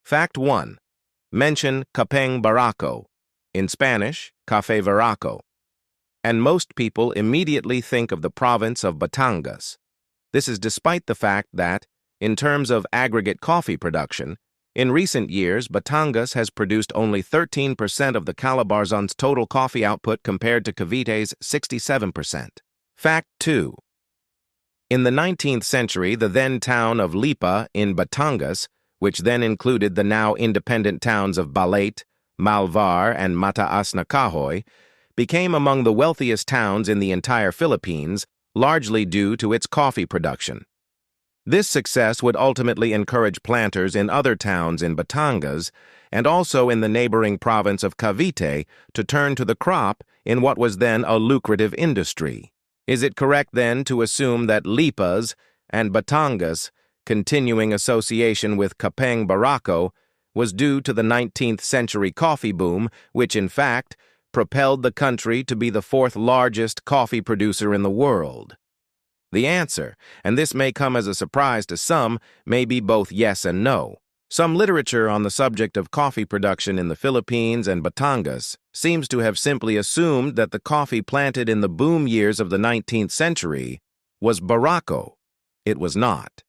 Fact 1. Mention Kapeng Barako, in Spanish, Café Barako, and most people immediately think of the province of Batangas. This is despite the fact that, in terms of aggregate coffee production, in recent years, Batangas has produced only 13% of the Calabarzon's total coffee output compared to Cavité's 67%. Fact 2. In the 19th century, the then town of Lipa in Batangas, which then included the now independent towns of Balete, Malvar, and Mataas na Kahoy, became among the wealthiest towns in the entire Philippines, largely due to its coffee production. This success would ultimately encourage planters in other towns in Batangas and also in the neighboring province of Cavite to turn to the crop in what was then a lucrative industry. Is it correct then to assume that Lipa's and Batangas' continuing association with Kapeng Barako was due to the 19th century coffee boom, which in fact propelled the country to be the fourth largest coffee producer in the world? The answer, and this may come as a surprise to some, may be both yes and no. Some literature on the subject of coffee production in the Philippines and Batangas seems to have simply assumed that the coffee planted in the boom years of the 19th century was Barako. It was not.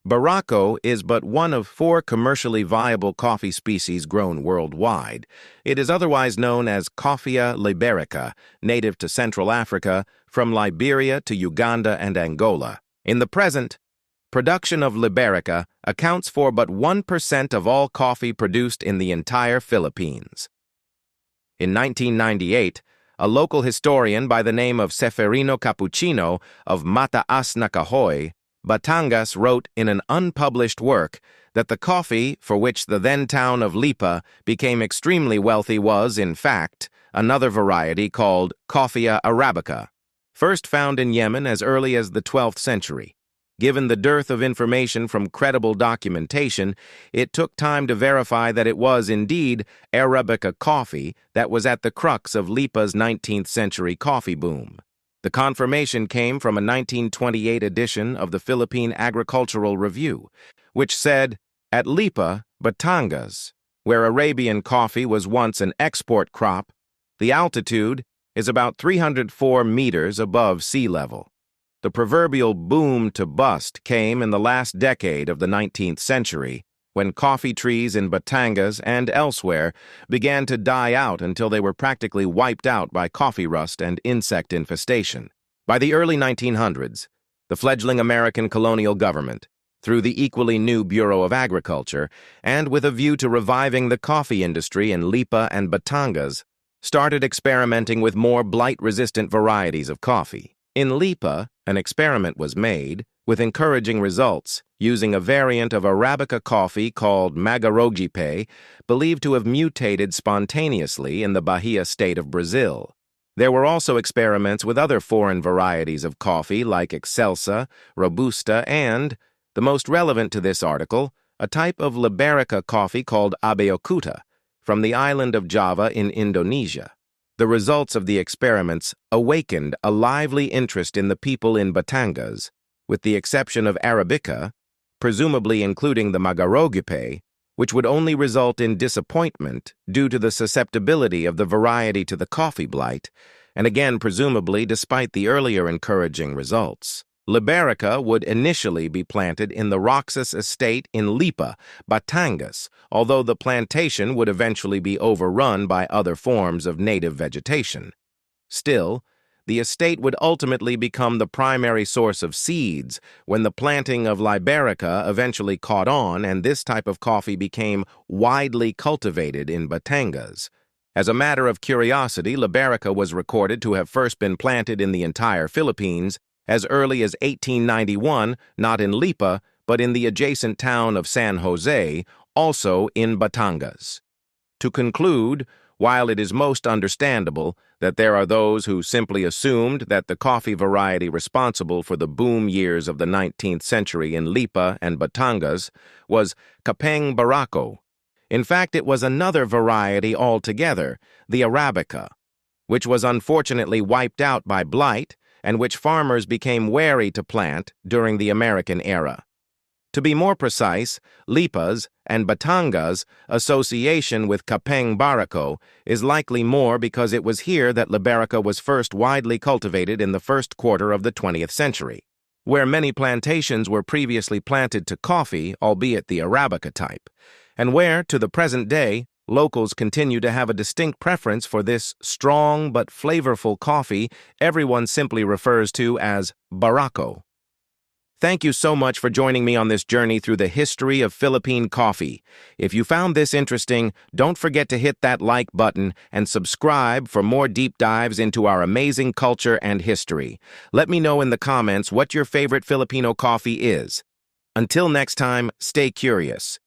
Barako is but one of 4 commercially viable coffee species grown worldwide. It is otherwise known as Coffea liberica, native to Central Africa, from Liberia to Uganda and Angola. In the present, production of liberica accounts for but 1% of all coffee produced in the entire Philippines. In 1998, a local historian by the name of Seferino Cappuccino of Mataas na Kahoy, Batangas, wrote in an unpublished work that the coffee for which the then town of Lipa became extremely wealthy was, in fact, another variety called Coffea arabica, first found in Yemen as early as the 12th century. Given the dearth of information from credible documentation, it took time to verify that it was indeed Arabica coffee that was at the crux of Lipa's 19th century coffee boom. The confirmation came from a 1928 edition of the Philippine Agricultural Review, which said, "At Lipa, Batangas, where Arabian coffee was once an export crop, the altitude is about 304 meters above sea level. The proverbial boom to bust came in the last decade of the 19th century, when coffee trees in Batangas and elsewhere began to die out until they were practically wiped out by coffee rust and insect infestation. By the early 1900s, the fledgling American colonial government, through the equally new Bureau of Agriculture, and with a view to reviving the coffee industry in Lipa and Batangas, started experimenting with more blight-resistant varieties of coffee. In Lipa, an experiment was made, with encouraging results, using a variant of Arabica coffee called Magarogipe, believed to have mutated spontaneously in the Bahia state of Brazil. There were also experiments with other foreign varieties of coffee like Excelsa, Robusta, and, the most relevant to this article, a type of Liberica coffee called Abeokuta, from the island of Java in Indonesia. The results of the experiments awakened a lively interest in the people in Batangas, with the exception of Arabica, presumably including the Magarogipe, which would only result in disappointment due to the susceptibility of the variety to the coffee blight, and again presumably despite the earlier encouraging results. Liberica would initially be planted in the Roxas estate in Lipa, Batangas, although the plantation would eventually be overrun by other forms of native vegetation. Still, the estate would ultimately become the primary source of seeds when the planting of Liberica eventually caught on and this type of coffee became widely cultivated in Batangas. As a matter of curiosity, Liberica was recorded to have first been planted in the entire Philippines as early as 1891, not in Lipa, but in the adjacent town of San Jose, also in Batangas. To conclude, while it is most understandable that there are those who simply assumed that the coffee variety responsible for the boom years of the 19th century in Lipa and Batangas was Kapeng Barako, in fact it was another variety altogether, the Arabica, which was unfortunately wiped out by blight and which farmers became wary to plant during the American era. To be more precise, Lipa's and Batangas' association with Kapeng Barako is likely more because it was here that Liberica was first widely cultivated in the first quarter of the 20th century, where many plantations were previously planted to coffee, albeit the Arabica type, and where, to the present day, locals continue to have a distinct preference for this strong but flavorful coffee everyone simply refers to as Barako. Thank you so much for joining me on this journey through the history of Philippine coffee. If you found this interesting, don't forget to hit that like button and subscribe for more deep dives into our amazing culture and history. Let me know in the comments what your favorite Filipino coffee is. Until next time, stay curious.